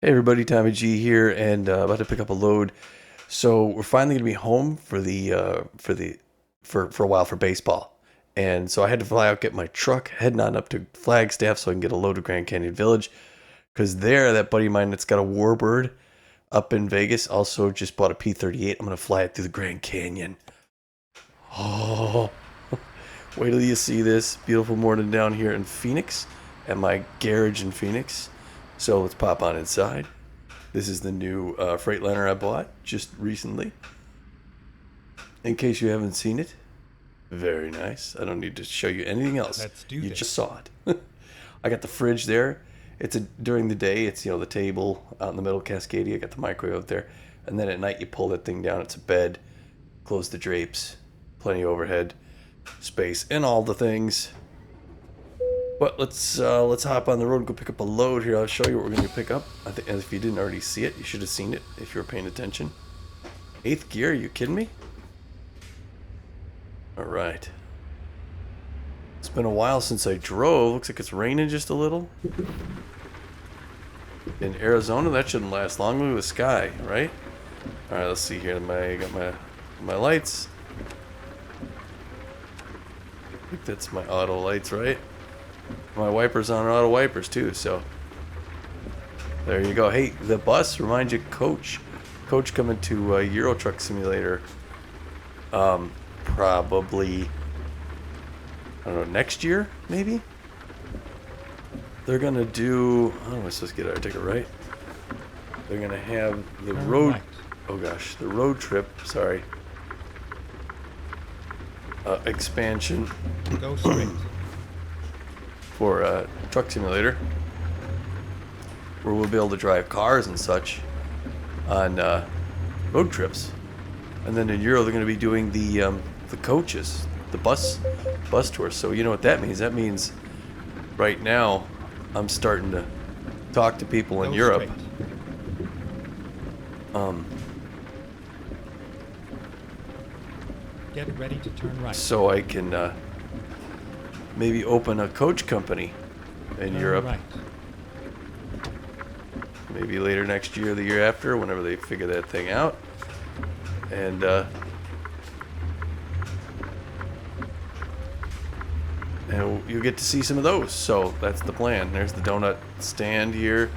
Hey everybody, Tommy G here, and about to pick up a load. So we're finally gonna be home for a while for baseball, and so I had to fly out, get my truck, heading on up to Flagstaff so I can get a load to Grand Canyon Village, because there that buddy of mine that's got a Warbird up in Vegas also just bought a P-38. I'm gonna fly it through the Grand Canyon. Oh, wait till you see this beautiful morning down here in Phoenix at my garage in Phoenix. So let's pop on inside. This is the new Freightliner I bought just recently. In case you haven't seen it, very nice. I don't need to show you anything else. Let's do You this. just saw it. I got the fridge there. During the day, it's the table out in the middle, Cascadia. I got the microwave up there, and then at night you pull that thing down. It's a bed. Close the drapes. Plenty of overhead space and all the things. But let's hop on the road and go pick up a load here. I'll show you what we're going to pick up. I think, if you didn't already see it, you should have seen it if you were paying attention. 8th gear, are you kidding me? Alright. It's been a while since I drove. Looks like it's raining just a little. In Arizona, that shouldn't last long. Look at the sky, right? Alright, let's see here. I got my lights. I think that's my auto lights, right? My wipers on auto wipers too, so there you go. Hey, the bus reminds you, Coach coming to Euro Truck Simulator. Probably, I don't know, next year maybe. They're gonna do. How am I supposed to get our ticket right? They're gonna have the road. Right. Oh gosh, the road trip. Sorry. Expansion. Go straight. For Truck Simulator, where we'll be able to drive cars and such on road trips. And then in Euro, they're going to be doing the coaches, the bus tours. So you know what that means? That means right now I'm starting to talk to people in Go Europe. straight. Get ready to turn right. So I can maybe open a coach company in Turn Europe. Right. Maybe later next year or the year after, whenever they figure that thing out. And you'll get to see some of those. So that's the plan. There's the donut stand here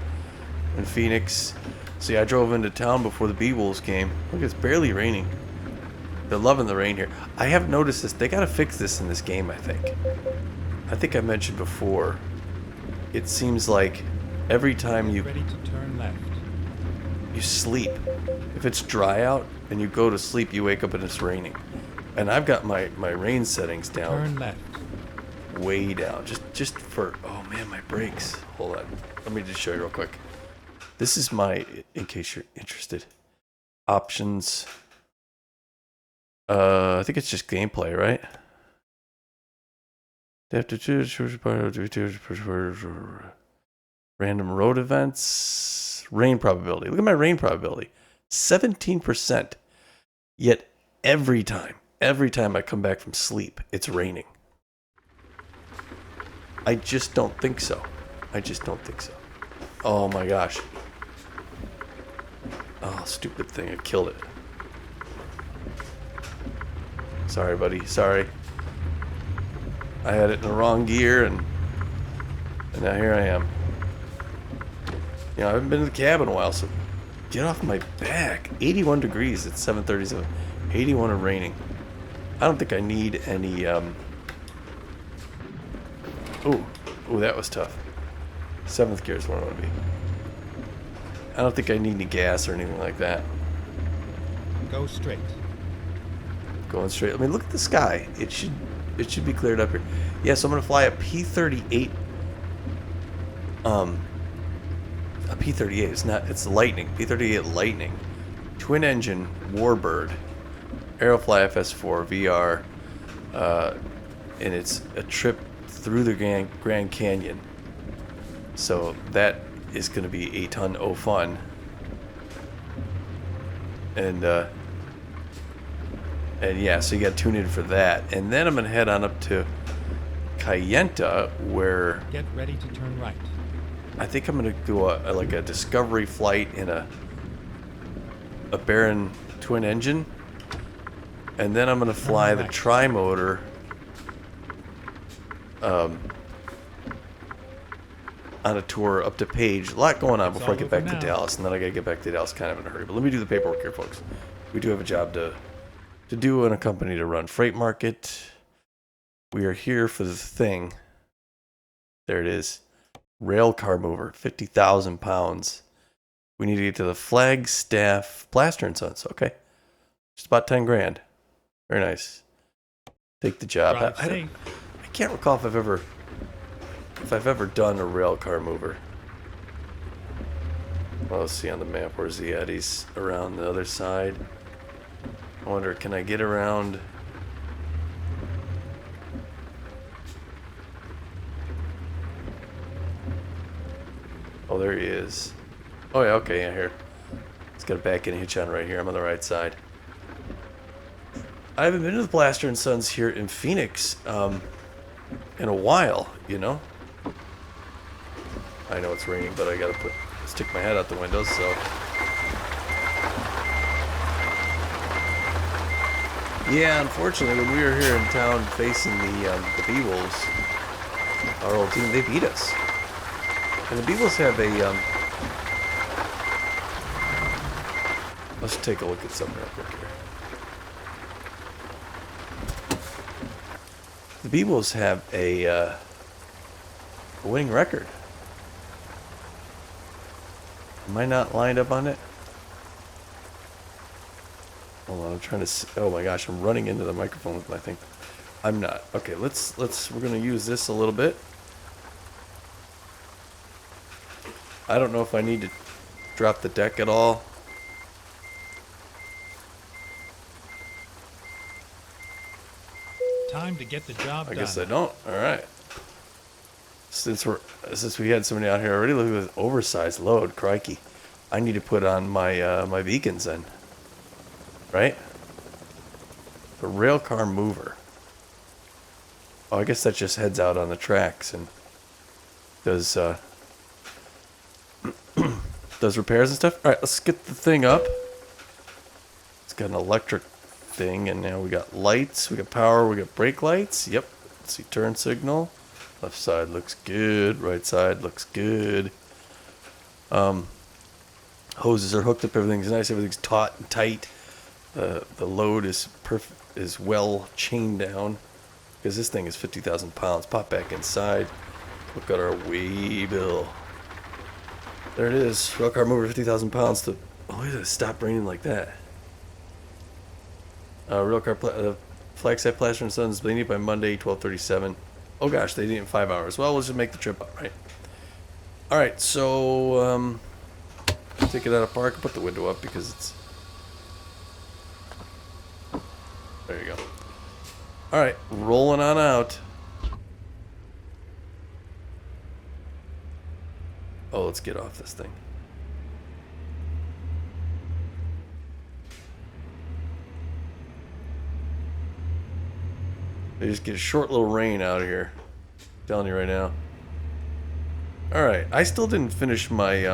in Phoenix. See, I drove into town before the B-Wolves came. Look, it's barely raining. They're loving the rain here. I have noticed this. They got to fix this in this game, I think. I think I mentioned before. It seems like every time Get ready to turn left. you sleep, if it's dry out and you go to sleep, you wake up and it's raining. And I've got my rain settings down. Turn left. Way down, just for, oh man, my brakes. Hold on, let me just show you real quick. This is my, in case you're interested, options. I think it's just gameplay, right? They have to choose random road events, rain probability. Look at my rain probability, 17%. Yet every time I come back from sleep, it's raining. I just don't think so. Oh my gosh. Oh, stupid thing. I killed it. Sorry, buddy. Sorry. I had it in the wrong gear, and now here I am. I haven't been in the cab in a while, so get off my back. 81 degrees. It's 7:37. 81 and raining. I don't think I need any... Ooh, that was tough. 7th gear is where I want to be. I don't think I need any gas or anything like that. Go straight. Going straight. I mean, look at the sky. It should be cleared up here. Yeah, so I'm gonna fly a P-38. A P-38. It's Lightning. P-38 Lightning. Twin engine Warbird. Aerofly FS4 VR. And it's a trip through the Grand Canyon. So that is going to be a ton of fun. And yeah, so you got to tune in for that. And then I'm going to head on up to Kayenta, where Get ready to turn right. I think I'm gonna do like a discovery flight in a Baron twin engine, and then I'm gonna fly the left. tri-motor on a tour up to Page. A lot going on It's before I all get over back to now. Dallas, and then I gotta get back to Dallas kind of in a hurry. But let me do the paperwork here, folks. We do have a job to do and a company to run. Freight market. We are here for the thing. There it is. Rail car mover, 50,000 pounds. We need to get to the Flagstaff Plaster and Sons. Okay. Just about 10 grand. Very nice. Take the job. Drive I safe. can't recall if I've ever done a rail car mover. Well, let's see on the map. Where's he at? He's around the other side. I wonder, can I get around? Oh, there he is. Oh, yeah, okay, yeah, here. It's got a back end hitch on right here. I'm on the right side. I haven't been to the Blaster and Sons here in Phoenix in a while, you know? I know it's raining, but I gotta stick my head out the window, so. Yeah, unfortunately, when we were here in town facing the B-Wolves, our old team, they beat us. And the B-Wolves have a, let's take a look at something real quick here. The B-Wolves have a winning record. Am I not lined up on it? Hold on, I'm trying to. Oh my gosh, I'm running into the microphone with my thing. I'm not. Okay, we're gonna use this a little bit. I don't know if I need to drop the deck at all. Time to get the job done. I guess I don't. All right. Since we had somebody out here already, look at this oversized load. Crikey, I need to put on my my beacons then. Right? The rail car mover. Oh, I guess that just heads out on the tracks and does does repairs and stuff. All right, let's get the thing up. It's got an electric thing, and now we got lights, we got power, we got brake lights. Yep. Let's see, turn signal. Left side looks good. Right side looks good. Hoses are hooked up. Everything's nice. Everything's taut and tight. The load is perfect. Is well chained down because this thing is 50,000 pounds. Pop back inside. Look at our weigh bill. There it is. Railcar mover, 50,000 pounds. To why did it stop raining like that? Railcar Flagstaff Plaster and Sons. They need it by Monday, 12:37. Oh gosh, they need it in 5 hours. Well, we'll just make the trip up, right? All right, so take it out of park. Put the window up because it's. There you go. All right, rolling on out. Oh, let's get off this thing. They just get a short little rain out of here. I'm telling you right now. All right, I still didn't finish my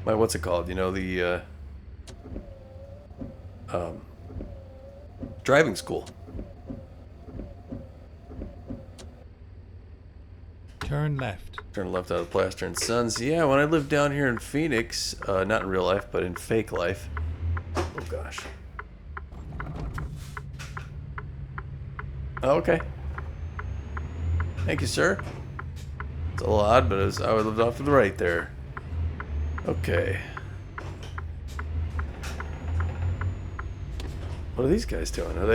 my what's it called? You know, the driving school. Turn left. Turn left out of Plaster and Sons. Yeah, when I lived down here in Phoenix, not in real life, but in fake life. Oh gosh. Oh, okay. Thank you, sir. It's a little odd, but I would lived off to the right there. Okay. What are these guys doing? Are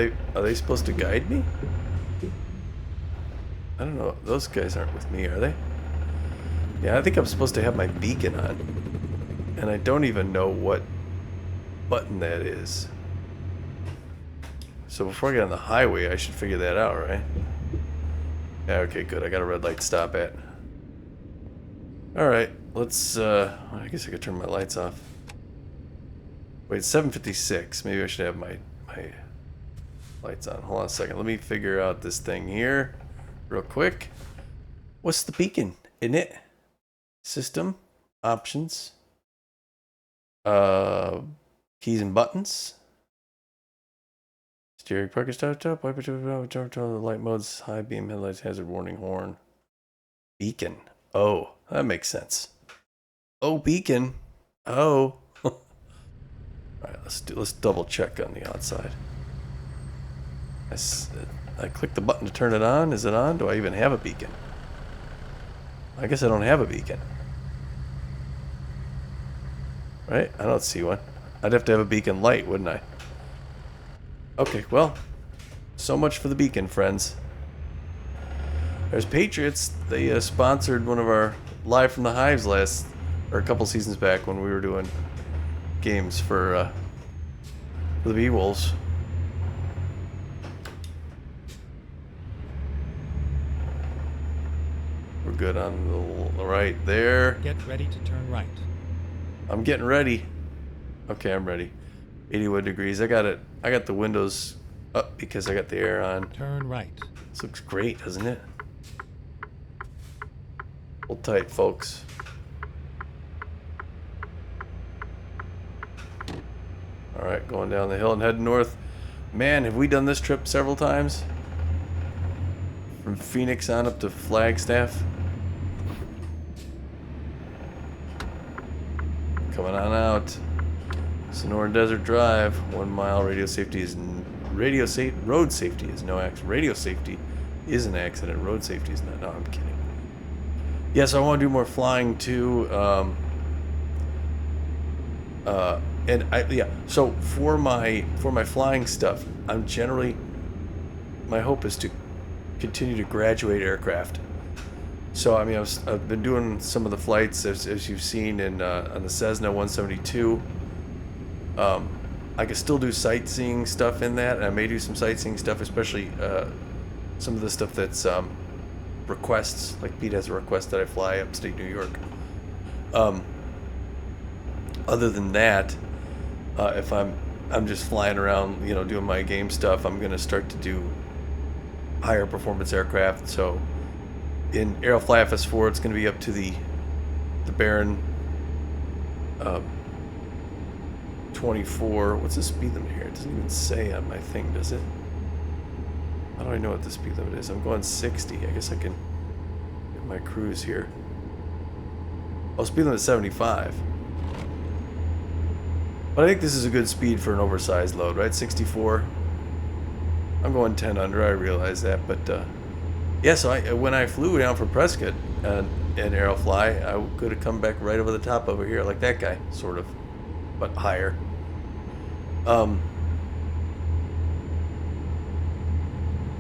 they supposed to guide me? I don't know. Those guys aren't with me, are they? Yeah, I think I'm supposed to have my beacon on. And I don't even know what button that is. So before I get on the highway, I should figure that out, right? Yeah, okay, good. I got a red light to stop at. Alright, let's, I guess I could turn my lights off. Wait, it's 7:56. Maybe I should have my lights on. Hold on a second. Let me figure out this thing here real quick. What's the beacon? Isn't it? System. Options. Keys and buttons. Steering, parking, start, top, wiper, light modes, high beam, headlights, hazard warning, horn. Beacon. Oh, that makes sense. Oh, beacon. Oh. All right, let's double check on the outside. I clicked the button to turn it on. Is it on? Do I even have a beacon? I guess I don't have a beacon. Right? I don't see one. I'd have to have a beacon light, wouldn't I? Okay, well, so much for the beacon, friends. There's Patriots. They sponsored one of our Live from the Hives or a couple seasons back when we were doing games for the Bee-Wolves. We're good on the right there. Get ready to turn right. I'm getting ready. Okay, I'm ready. 81 degrees. I got the windows up because I got the air on. Turn right. This looks great, doesn't it? Hold tight, folks. All right, going down the hill and heading north. Man, have we done this trip several times? From Phoenix on up to Flagstaff. Coming on out. Sonoran Desert Drive, 1 mile. Road safety is no accident. Radio safety is an accident. Road safety is not. No, I'm kidding. Yeah, so I want to do more flying too. So for my flying stuff, my hope is to continue to graduate aircraft. So I mean, I've been doing some of the flights as you've seen on the Cessna 172. I can still do sightseeing stuff in that, and I may do some sightseeing stuff, especially some of the stuff that's requests. Like Pete has a request that I fly upstate New York. Other than that, if I'm just flying around, doing my game stuff, I'm gonna start to do higher performance aircraft. So in Aerofly FS4, it's gonna be up to the Baron 24. What's the speed limit here? It doesn't even say on my thing, does it? How do I know what the speed limit is? I'm going 60. I guess I can get my cruise here. Oh, speed limit 75. But I think this is a good speed for an oversized load, right? 64. I'm going 10 under, I realize that. But yeah, so when I flew down from Prescott and Aerofly, I could have come back right over the top over here, like that guy, sort of, but higher.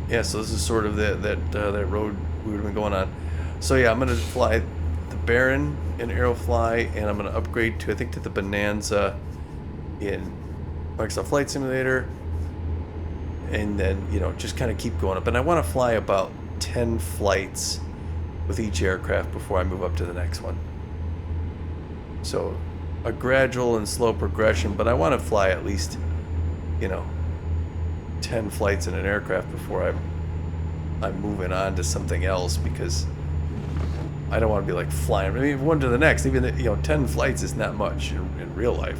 Yeah, so this is sort of that road we would have been going on. So yeah, I'm gonna fly the Baron in Aerofly, and I'm gonna upgrade to the Bonanza in Microsoft Flight Simulator, and then just kind of keep going up. And I want to fly about 10 flights with each aircraft before I move up to the next one. So a gradual and slow progression, but I want to fly at least 10 flights in an aircraft before I'm moving on to something else, because I don't want to be like flying one to the next. Even 10 flights is not much in real life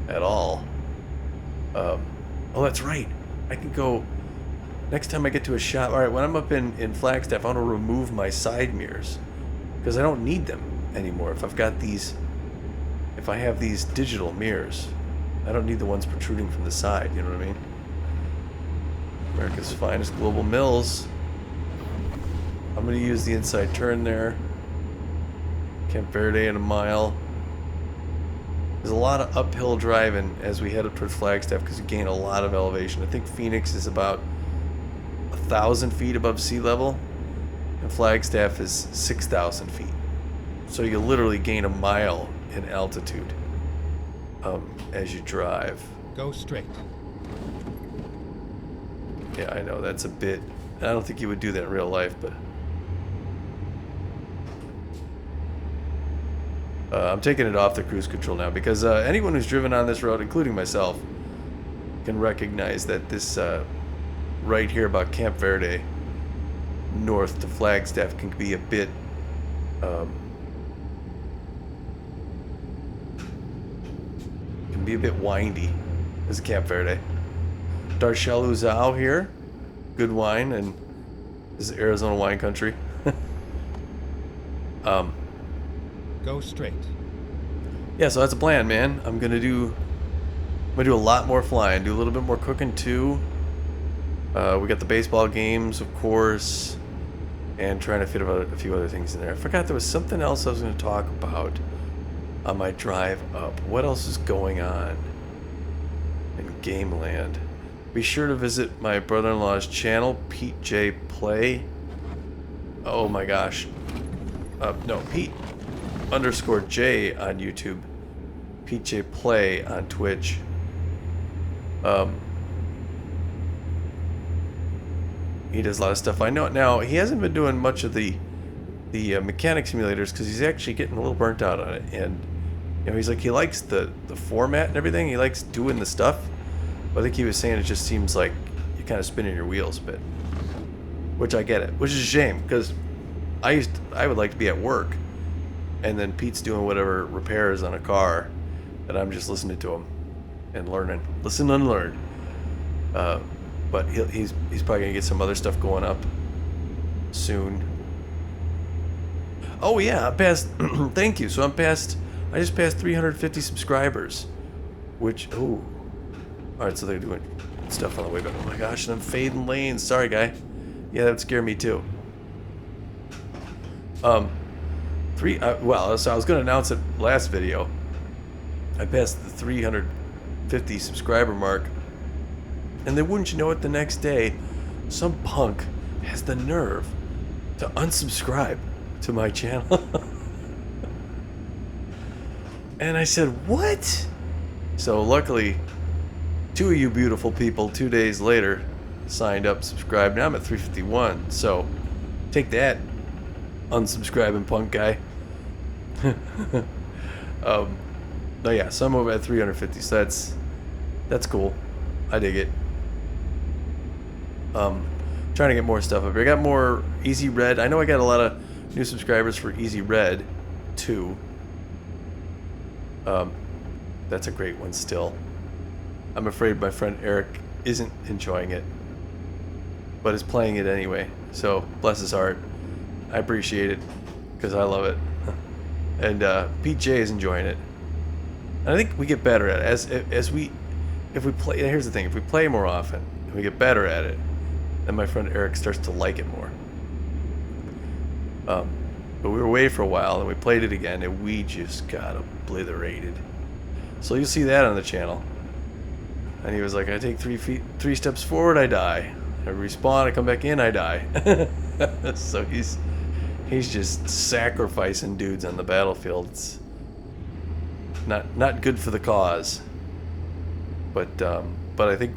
at all. Oh, that's right. I can go next time I get to a shop. All right, when I'm up in Flagstaff, I want to remove my side mirrors because I don't need them anymore. If I have these digital mirrors, I don't need the ones protruding from the side. You know what I mean? America's finest global mills. I'm going to use the inside turn there. Camp Verde in a mile. There's a lot of uphill driving as we head up towards Flagstaff because you gain a lot of elevation. I think Phoenix is about 1,000 feet above sea level, and Flagstaff is 6,000 feet. So you literally gain a mile in altitude as you drive. Go straight. Yeah, I know, that's a bit... I don't think you would do that in real life, but... I'm taking it off the cruise control now because anyone who's driven on this road, including myself, can recognize that this right here about Camp Verde north to Flagstaff can be a bit can be a bit windy. It's a campfire day. Darshelu Zhao here. Good wine, and this is Arizona wine country. Go straight. Yeah, so that's a plan, man. I'm gonna do a lot more flying, do a little bit more cooking too. We got the baseball games, of course, and trying to fit a few other things in there. I forgot there was something else I was going to talk about on my drive up. What else is going on in Game Land? Be sure to visit my brother-in-law's channel, Pete J Play. Oh my gosh. No, Pete _J on YouTube. Pete J Play on Twitch. He does a lot of stuff. I know now he hasn't been doing much of the mechanic simulators because he's actually getting a little burnt out on it. And you know, he's like, he likes the format and everything. He likes doing the stuff. But I think he was saying it just seems like you're kind of spinning your wheels a bit, which I get it. Which is a shame because I would like to be at work, and then Pete's doing whatever repairs on a car, and I'm just listening to him and learning, listen and learn. But he's probably gonna get some other stuff going up soon. Oh yeah, I'm past. Thank you. So I just passed 350 subscribers, which all right. So they're doing stuff on the way back. Oh my gosh, and I'm fading lanes. Sorry, guy. Yeah, that would scare me too. Well, so I was gonna announce it last video. I passed the 350 subscriber mark. And then wouldn't you know it, the next day, some punk has the nerve to unsubscribe to my channel. And I said, what? So luckily, 2 of you beautiful people 2 days later signed up, subscribed. Now I'm at 351. So take that, unsubscribing punk guy. No, yeah, so I'm over at 350. So that's cool. I dig it. Trying to get more stuff up here. I got more Easy Red. I know I got a lot of new subscribers for Easy Red too. That's a great one still. I'm afraid my friend Eric isn't enjoying it, but is playing it anyway. So bless his heart. I appreciate it because I love it. And Pete J is enjoying it. And I think we get better at it if we play. Here's the thing: if we play more often and we get better at it, then my friend Eric starts to like it more. But we were away for a while and we played it again and we just got obliterated. So you'll see that on the channel. And he was like, I take 3 steps forward, I die. I respawn, I come back in, I die. So he's just sacrificing dudes on the battlefield. It's not good for the cause. But I think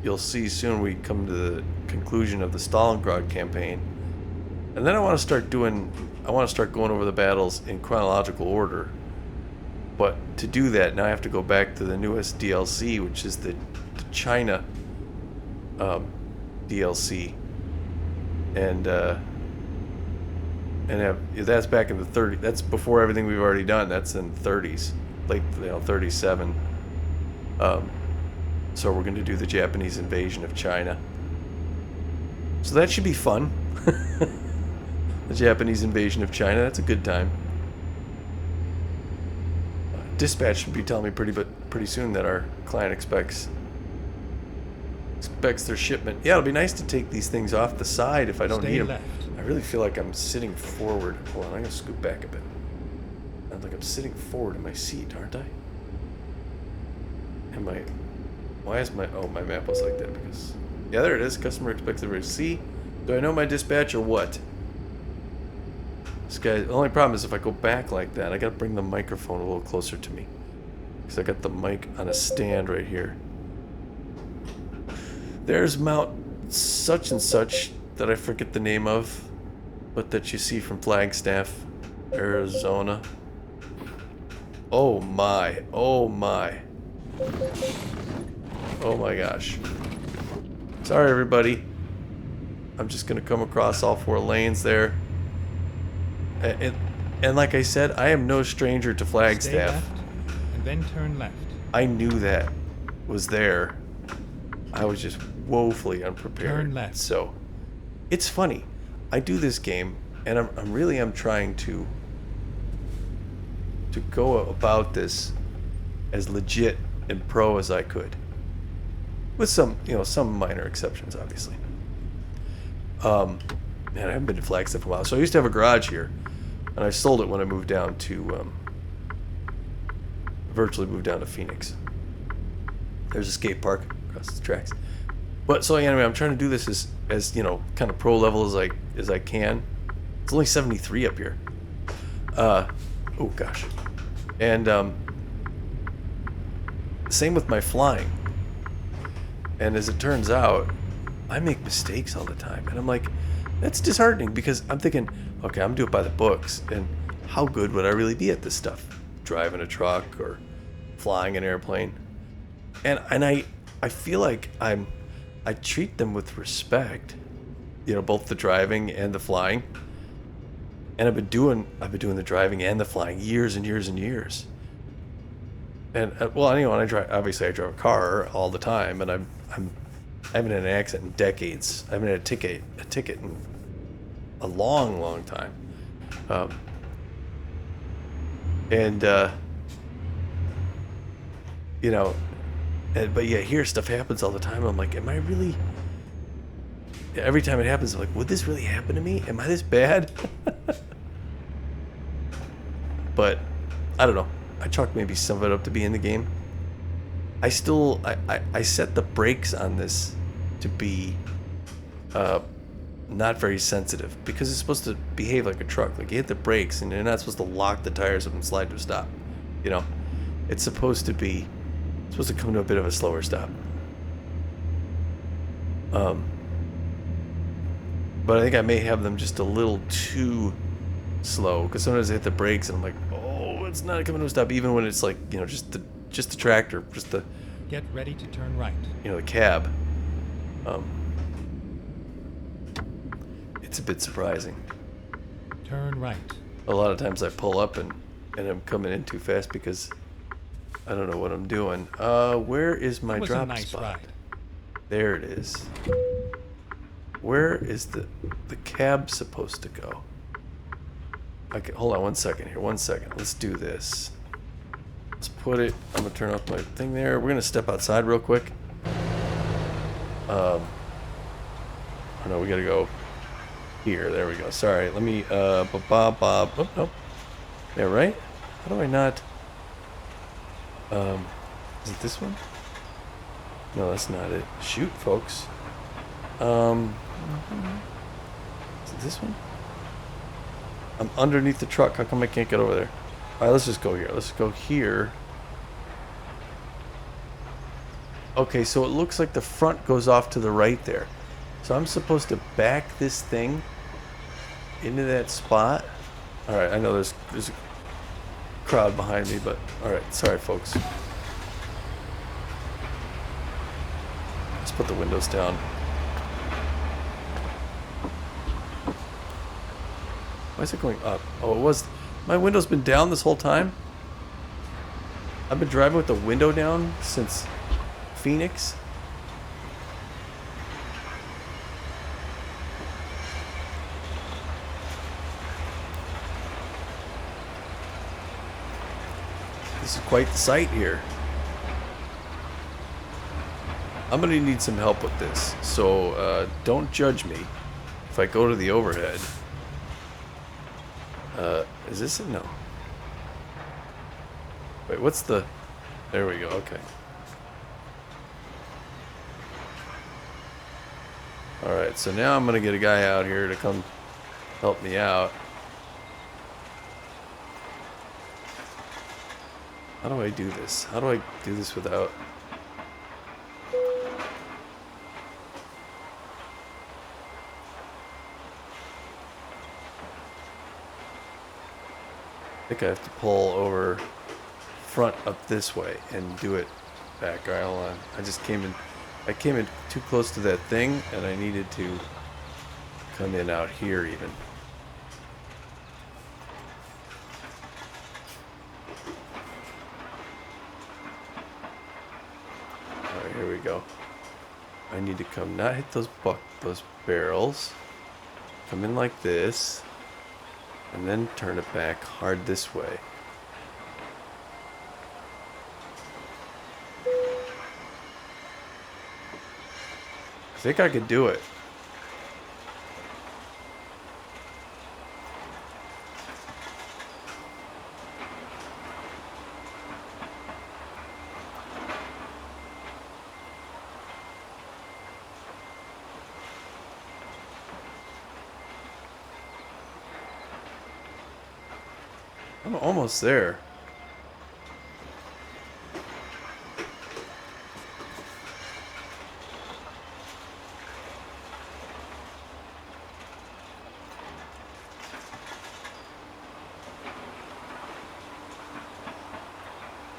you'll see soon we come to the conclusion of the Stalingrad campaign, and then I want to start going over the battles in chronological order. But to do that, now I have to go back to the newest DLC, which is the China DLC, and that's back in the 30s. That's before everything we've already done. That's in the 30s, late 37. So we're going to do the Japanese invasion of China. So that should be fun. The Japanese invasion of China. That's a good time. Dispatch should be telling me pretty soon that our client expects their shipment. Yeah, it'll be nice to take these things off the side if I don't need them. Left. I really feel like I'm sitting forward. Hold on, I'm going to scoot back a bit. I feel like I'm sitting forward in my seat, aren't I? Why is my map was like that? Because, yeah, there it is. Customer expects the receipt. Do I know my dispatch or what? This guy, the only problem is if I go back like that, I gotta bring the microphone a little closer to me. Because I got the mic on a stand right here. There's Mount such and such that I forget the name of, but that you see from Flagstaff, Arizona. Oh my, oh my. Oh my gosh. Sorry everybody. I'm just gonna come across all 4 lanes there. And like I said, I am no stranger to Stay Flagstaff. left, and then turn left. I knew that was there. I was just woefully unprepared. Turn left. So it's funny. I do this game, and I'm really trying to go about this as legit and pro as I could, with some some minor exceptions, obviously. Man, I haven't been to Flagstaff in a while. So I used to have a garage here, and I sold it when I moved down to virtually moved down to Phoenix. There's a skate park across the tracks. But so anyway, I'm trying to do this as kind of pro level as I can. It's only 73 up here. Oh gosh. And same with my flying. And as it turns out, I make mistakes all the time, and I'm like, that's disheartening, because I'm thinking, okay, I'm doing it by the books, and how good would I really be at this stuff? Driving a truck or flying an airplane. And I feel like I treat them with respect, both the driving and the flying. And I've been doing the driving and the flying years and years and years. And well, I drive a car all the time, and I haven't had an accident in decades. I haven't had a ticket in a long, long time. But yeah, here stuff happens all the time. I'm like, am I really? Every time it happens, I'm like, would this really happen to me? Am I this bad? But I don't know. I chalk maybe some of it up to be in the game. I set the brakes on this to be not very sensitive, because it's supposed to behave like a truck. Like, you hit the brakes and you're not supposed to lock the tires up and slide to a stop. It's supposed to come to a bit of a slower stop. But I think I may have them just a little too slow, because sometimes I hit the brakes and I'm like, oh, it's not coming to a stop, even when it's like, just the tractor, just the Get ready to turn right. the cab. It's a bit surprising. Turn right. A lot of times I pull up and I'm coming in too fast because I don't know what I'm doing. Where is my That was drop a nice spot? ride. There it is. Where is the cab supposed to go? Okay, hold on one second here. 1 second. Let's do this. Let's put it. I'm gonna turn off my thing there. We're gonna step outside real quick. Oh no, we gotta go here. There we go. Sorry. Let me. Bob. Oh no. Yeah, right. How do I not? Is it this one? No, that's not it. Shoot, folks. Is it this one? I'm underneath the truck. How come I can't get over there? Alright, let's just go here. Let's go here. Okay, so it looks like the front goes off to the right there. So I'm supposed to back this thing into that spot. Alright, I know there's a crowd behind me, but alright, sorry folks. Let's put the windows down. Why is it going up? Oh, it was... My window's been down this whole time? I've been driving with the window down since Phoenix? This is quite the sight here. I'm gonna need some help with this, so don't judge me if I go to the overhead. Is this it? No. Wait, what's the... There we go, okay. Alright, so now I'm gonna get a guy out here to come help me out. How do I do this? How do I do this without... I think I have to pull over front up this way and do it back. Alright, hold on. I came in too close to that thing, and I needed to come in out here even. There we go. I need to come, not hit those barrels. Come in like this. And then turn it back hard this way. I think I could do it. I'm almost there.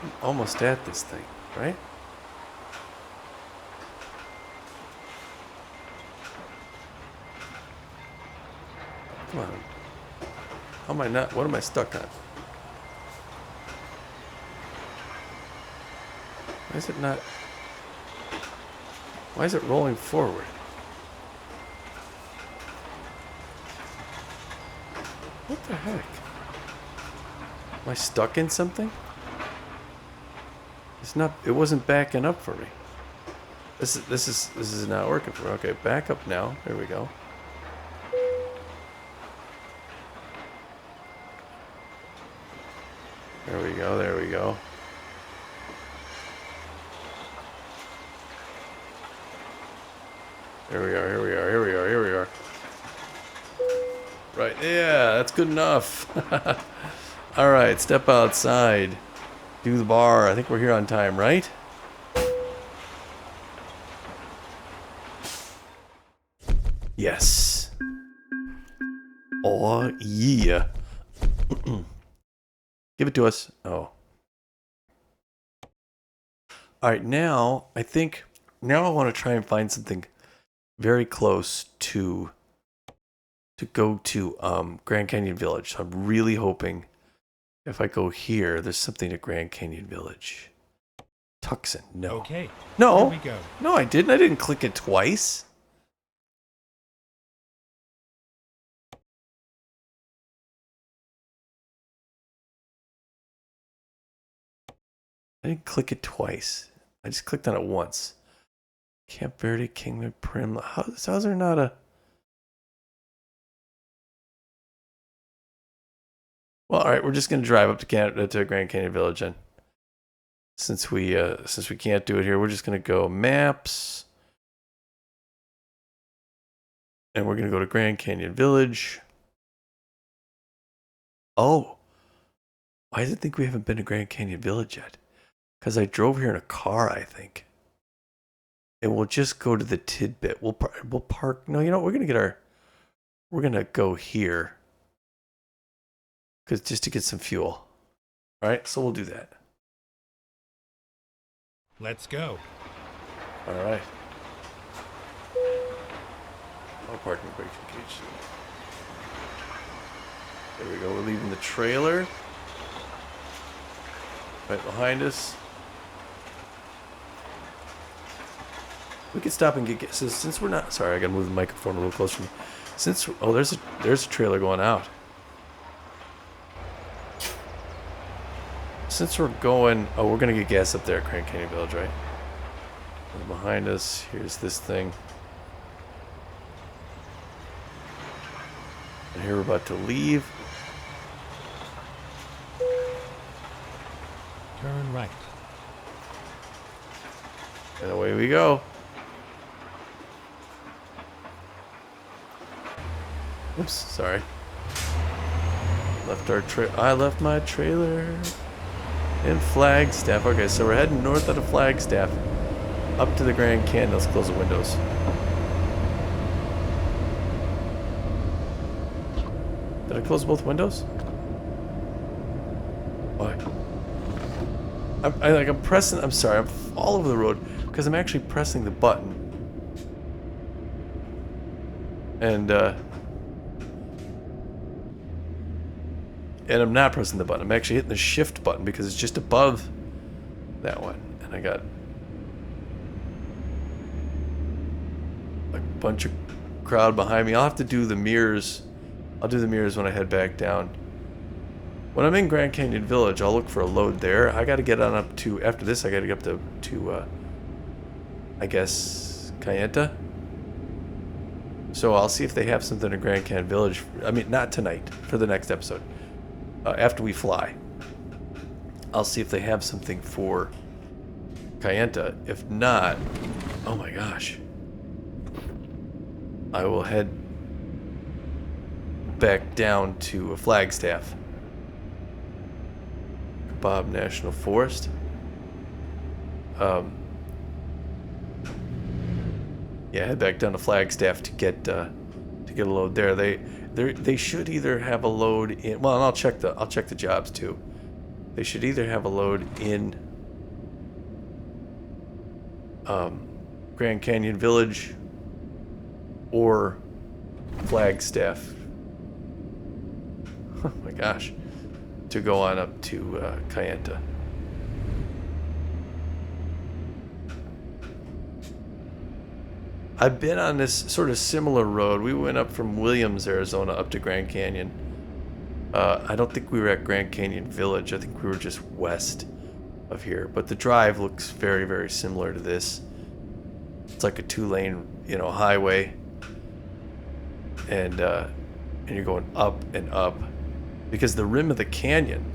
I'm almost at this thing, right? Come on. How am I not? What am I stuck on? Why is it not? Why is it rolling forward? What the heck? Am I stuck in something? It's not. It wasn't backing up for me. This is not working for me. Okay, back up now. There we go. There we go. There we go. Here we are, here we are, here we are, here we are. Right, yeah, that's good enough. Alright, step outside. Do the bar. I think we're here on time, right? Yes. Oh, yeah. Give it to us. Oh. Alright, now, I think... Now I want to try and find something very close to go to Grand Canyon Village. So I'm really hoping if I go here, there's something at Grand Canyon Village. Tucson, no. Okay. No. Here we go. No, I didn't. I didn't click it twice. I didn't click it twice. I just clicked on it once. Camp Verde, Kingman, Prim. How's there not a... Well, all right, we're just gonna drive up to Grand Canyon Village, then. Since we can't do it here, we're just gonna go maps, and we're gonna go to Grand Canyon Village. Oh, why does it think we haven't been to Grand Canyon Village yet? Because I drove here in a car, I think. And we'll just go to the tidbit. We'll park. No, you know what? We're gonna go here. Because just to get some fuel. All right, so we'll do that. Let's go. All right. Oh, parking brakes engaged. There we go. We're leaving the trailer. Right behind us. We could stop and get so since we're not. Sorry, I gotta move the microphone a little closer to me. Since there's a trailer going out. Since we're going, we're gonna get gas up there at Grand Canyon Village, right? And behind us, here's this thing. And here we're about to leave. Turn right. And away we go. Oops, sorry. I left my trailer in Flagstaff. Okay, so we're heading north out of Flagstaff up to the Grand Canyon. Let's close the windows. Did I close both windows? Why? I'm pressing. I'm sorry. I'm all over the road because I'm actually pressing the button. And I'm not pressing the button. I'm actually hitting the shift button because it's just above that one. And I got... bunch of crowd behind me. I'll have to do the mirrors. I'll do the mirrors when I head back down. When I'm in Grand Canyon Village, I'll look for a load there. I got to get on up to, after this, I got to get up to I guess, Kayenta. So I'll see if they have something in Grand Canyon Village. I mean, not tonight, for the next episode. After we fly. I'll see if they have something for Kayenta. If not, oh my gosh. I will head back down to Flagstaff. Bob National Forest. Yeah, head back down to Flagstaff to get a load there. They should either have a load in. Well, and I'll check the jobs too. They should either have a load in Grand Canyon Village or Flagstaff. Oh my gosh, to go on up to Kayenta. I've been on this sort of similar road. We went up from Williams, Arizona, up to Grand Canyon. I don't think we were at Grand Canyon Village. I think we were just west of here. But the drive looks very, very similar to this. It's like a 2-lane, highway, and you're going up and up because the rim of the canyon,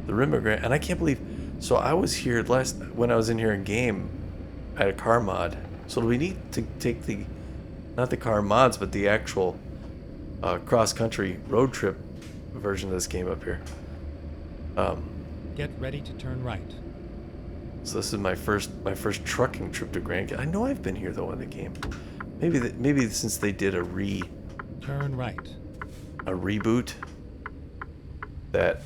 and I can't believe. So I was here when I was in here in game, I had a car mod. So do we need to take not the car mods, but the actual cross-country road trip version of this game up here? Get ready to turn right. So this is my first trucking trip to Grand Canyon. I know I've been here though in the game. Maybe since they did a Turn right. reboot that.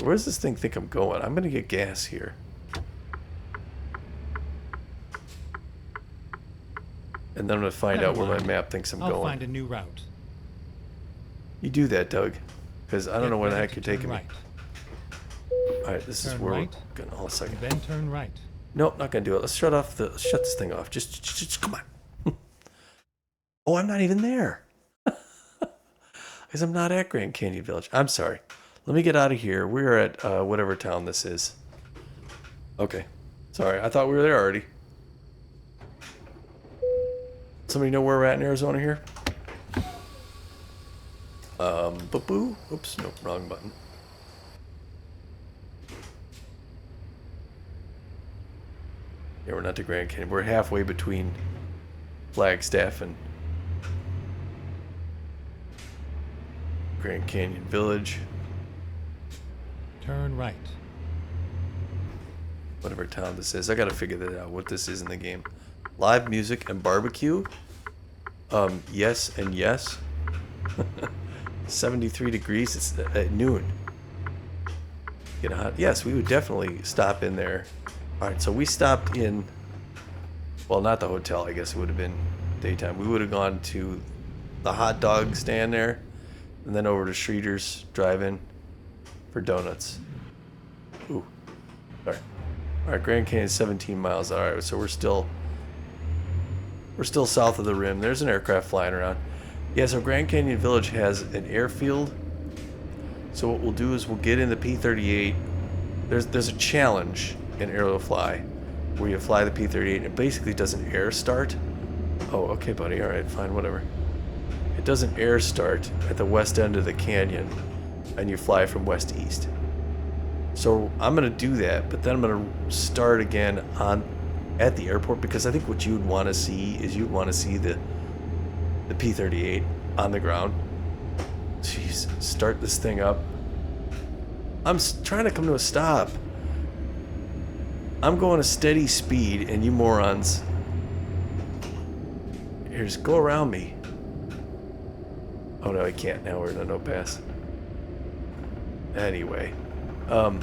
Where does this thing think I'm going? I'm gonna get gas here. And then I'm gonna find out where my map thinks I'm going. I'll find a new route. You do that, Doug, because I don't know where the heck you're taking right. me. All right, this is where right. we're gonna. Hold a second. Then turn right. Nope, not gonna do it. Let's shut this thing off. Just come on. Oh, I'm not even there. Because I'm not at Grand Canyon Village. I'm sorry. Let me get out of here. We're at whatever town this is. Okay. Sorry, I thought we were there already. Somebody know where we're at in Arizona here? Boo. Oops, nope, wrong button. Yeah, we're not to Grand Canyon. We're halfway between Flagstaff and Grand Canyon Village. Turn right. Whatever town this is. I gotta figure that out, what this is in the game. Live music and barbecue? Yes and yes. 73 degrees. It's at noon. Get hot. Yes, we would definitely stop in there. Alright, so we stopped in, well, not the hotel, I guess it would have been daytime. We would have gone to the hot dog stand there, and then over to Schroeder's Drive-In for donuts. Ooh. Alright, Grand Canyon 17 miles. Alright, so we're still south of the rim. There's an aircraft flying around. Yeah, so Grand Canyon Village has an airfield. So what we'll do is we'll get in the P-38. There's a challenge in Aerial Fly where you fly the P-38 and it basically does an air start. Oh, okay, buddy. Alright, fine, whatever. It does an air start at the west end of the canyon and you fly from west to east. So I'm going to do that, but then I'm going to start again at the airport because I think what you'd want to see is you'd want to see the P-38 on the ground. Jeez, start this thing up. I'm trying to come to a stop. I'm going a steady speed and you morons. Here, just go around me. Oh no, I can't now. We're in a no pass. Anyway. So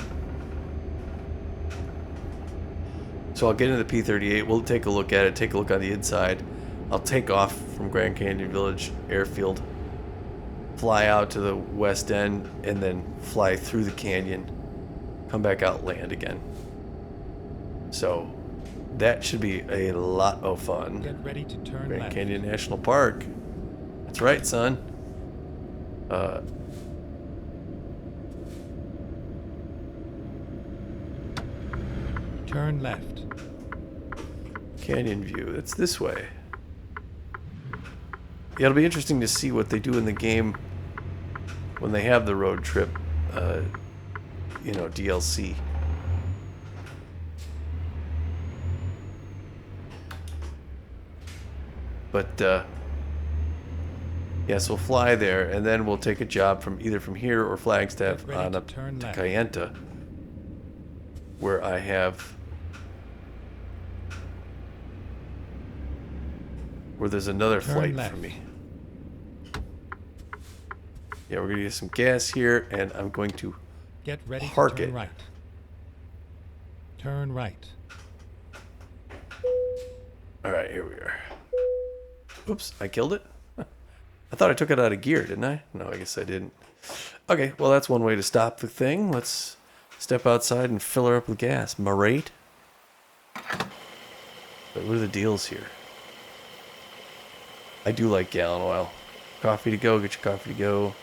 I'll get into the P-38. We'll take a look at it. Take a look on the inside. I'll take off from Grand Canyon Village Airfield. Fly out to the west end. And then fly through the canyon. Come back out, land again. So That should be a lot of fun. Get ready to turn Grand left. Canyon National Park. That's right, son. Turn left. Canyon view. It's this way. Yeah, it'll be interesting to see what they do in the game when they have the road trip, you know, DLC. But, yes, we'll fly there, and then we'll take a job from either from here or Flagstaff on up to Kayenta, where I have... where there's another flight for me. Yeah, we're going to get some gas here, and I'm going to get ready park to turn it. right. Turn right. Alright, here we are. Oops, I killed it? I thought I took it out of gear, didn't I? No, I guess I didn't. Okay, well, that's one way to stop the thing. Let's step outside and fill her up with gas. Marate? But what are the deals here? I do like gallon oil. Coffee to go, get your coffee to go.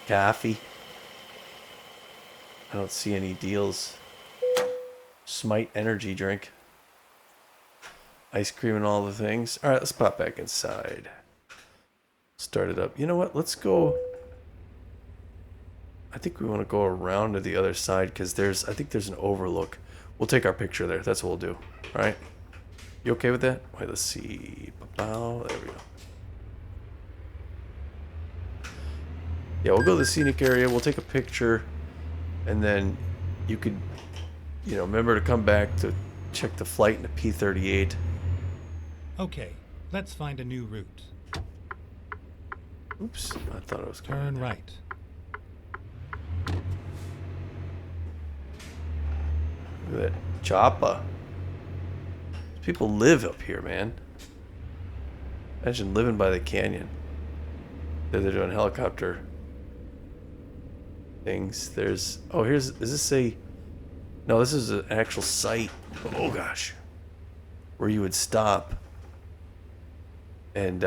Coffee. I don't see any deals. Smite energy drink. Ice cream and all the things. Alright, let's pop back inside. Start it up. You know what? Let's go... I think we want to go around to the other side because I think there's an overlook. We'll take our picture there. That's what we'll do. Alright? You okay with that? Wait, let's see. There we go. Yeah, we'll go to the scenic area. We'll take a picture. And then you could, you know, remember to come back to check the flight in the P-38. Okay, let's find a new route. Oops, I thought I was going Turn right. Look at that choppa. People live up here, man. Imagine living by the canyon. They're doing helicopter things. There's... oh, is this a... no, this is an actual site. Oh, gosh. Where you would stop and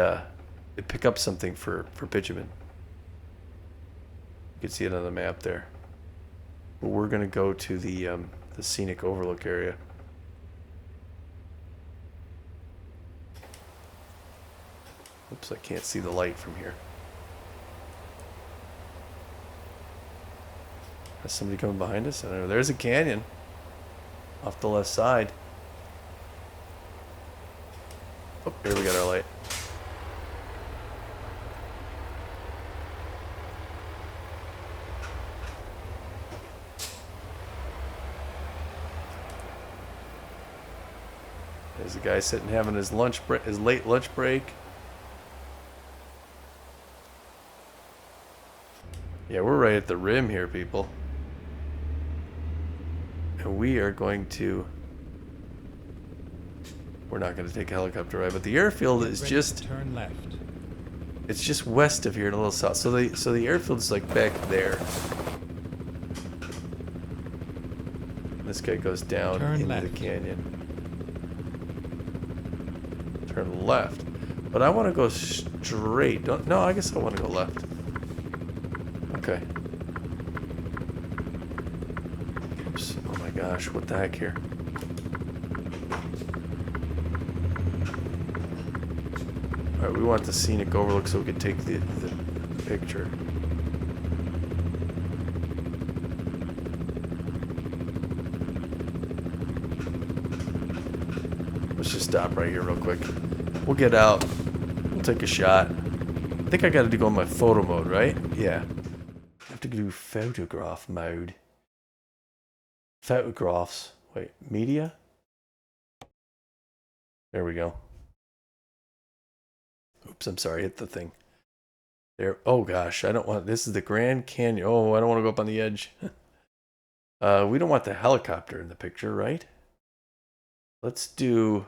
pick up something for bitumen. You can see it on the map there. But we're going to go to the scenic overlook area. Oops, I can't see the light from here. Is somebody coming behind us? I don't know. There's a canyon off the left side. Oh, here we got our light. There's a guy sitting having his lunch break, his late lunch break. Yeah, we're right at the rim here, people. And we are going to... we're not going to take a helicopter ride, but the airfield is just... turn left. It's just west of here and a little south. So the airfield is like back there. This guy goes down Turn into left. the canyon. Turn left. But I want to go straight. No, I guess I want to go left. Okay. Oops. Oh my gosh, what the heck here? Alright, we want the scenic overlook so we can take the picture. Let's just stop right here real quick. We'll get out. We'll take a shot. I think I got to go in my photo mode, right? Yeah. I have to do photograph mode. Photographs. Wait, media? There we go. Oops, I'm sorry, hit the thing. There. Oh gosh, I don't want... this is the Grand Canyon. Oh, I don't want to go up on the edge. We don't want the helicopter in the picture, right? Let's do...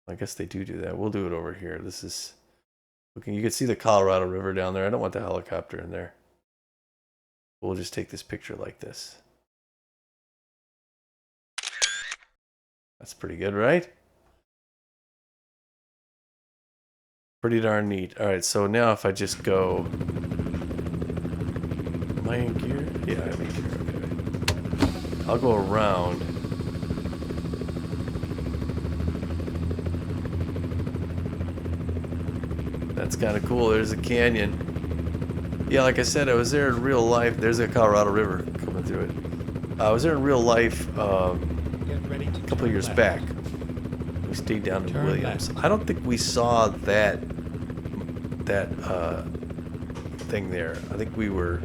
I guess they do that. We'll do it over here. This is... okay, you can see the Colorado River down there. I don't want the helicopter in there. We'll just take this picture like this. That's pretty good, right? Pretty darn neat. All right, so now if I just go... Am I in gear? Yeah, I'm in gear. Okay. I'll go around. That's kind of cool. There's a canyon. Yeah, like I said, I was there in real life. There's a Colorado River coming through it. I was there in real life a couple of years back. We stayed down in Williams. I don't think we saw that thing there. I think we were...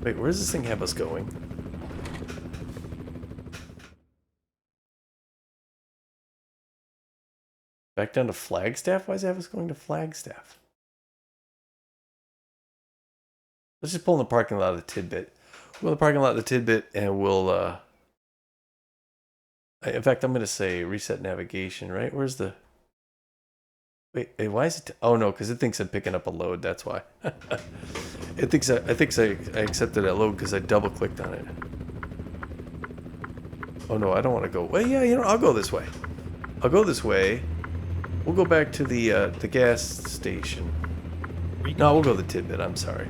Wait, where does this thing have us going? Back down to Flagstaff? Why does it have us going to Flagstaff? Let's just pull in the parking lot of the Tidbit. We'll in the parking lot of the Tidbit and we'll, in fact, I'm going to say reset navigation, right? Where's the... Wait, why is it... Oh, no, because it thinks I'm picking up a load. That's why. I think I accepted that load because I double-clicked on it. Oh, no, I don't want to go... Well, yeah, you know, I'll go this way. I'll go this way. We'll go back to the gas station. No, we'll go to the Tidbit. I'm sorry.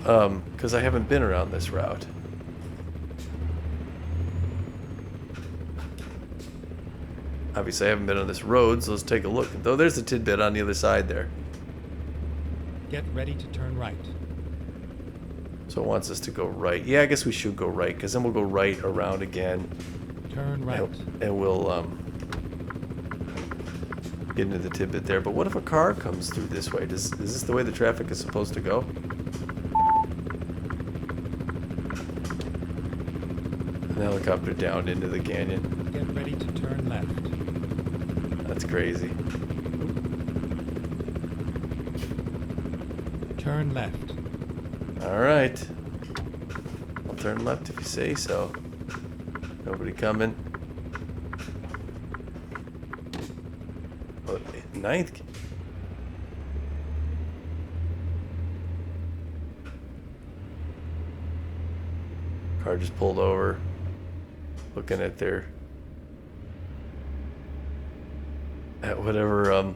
Because I haven't been around this route. Obviously, I haven't been on this road, so let's take a look. Though there's the Tidbit on the other side there. Get ready to turn right. So it wants us to go right. Yeah, I guess we should go right, because then we'll go right around again. Turn right. And we'll get into the Tidbit there. But what if a car comes through this way? Is this the way the traffic is supposed to go? An helicopter down into the canyon. Get ready to turn left. That's crazy. Turn left. All right. I'll turn left if you say so. Nobody coming. Oh, ninth. Car just pulled over. Looking at their... at whatever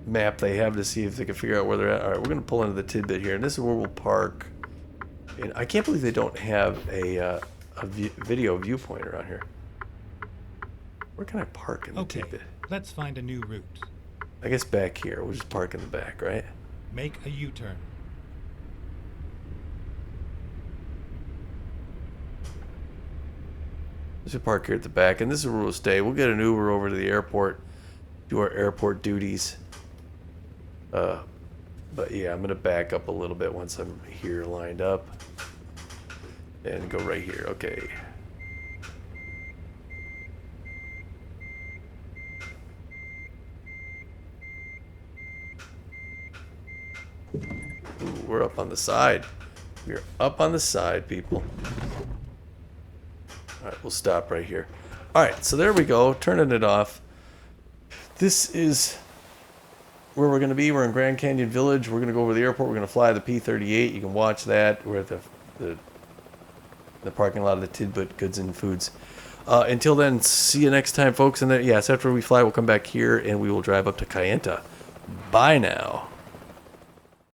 map they have to see if they can figure out where they're at. All right, we're going to pull into the Tidbit here, and this is where we'll park. And I can't believe they don't have a video viewpoint around here. Where can I park in the Tidbit? Let's find a new route. I guess back here. We'll just park in the back, right? Make a U-turn. Let's just park here at the back, and this is where we'll stay. We'll get an Uber over to the airport, do our airport duties. But yeah, I'm gonna back up a little bit once I'm here lined up, and go right here. Okay. Ooh, we're up on the side. We're up on the side, people. Alright, we'll stop right here. Alright, so there we go. Turning it off. This is where we're going to be. We're in Grand Canyon Village. We're going to go over to the airport. We're going to fly the P-38. You can watch that. We're at the parking lot of the Tidbit Goods and Foods. Until then, see you next time, folks. And then, yes, after we fly, we'll come back here and we will drive up to Kayenta. Bye now.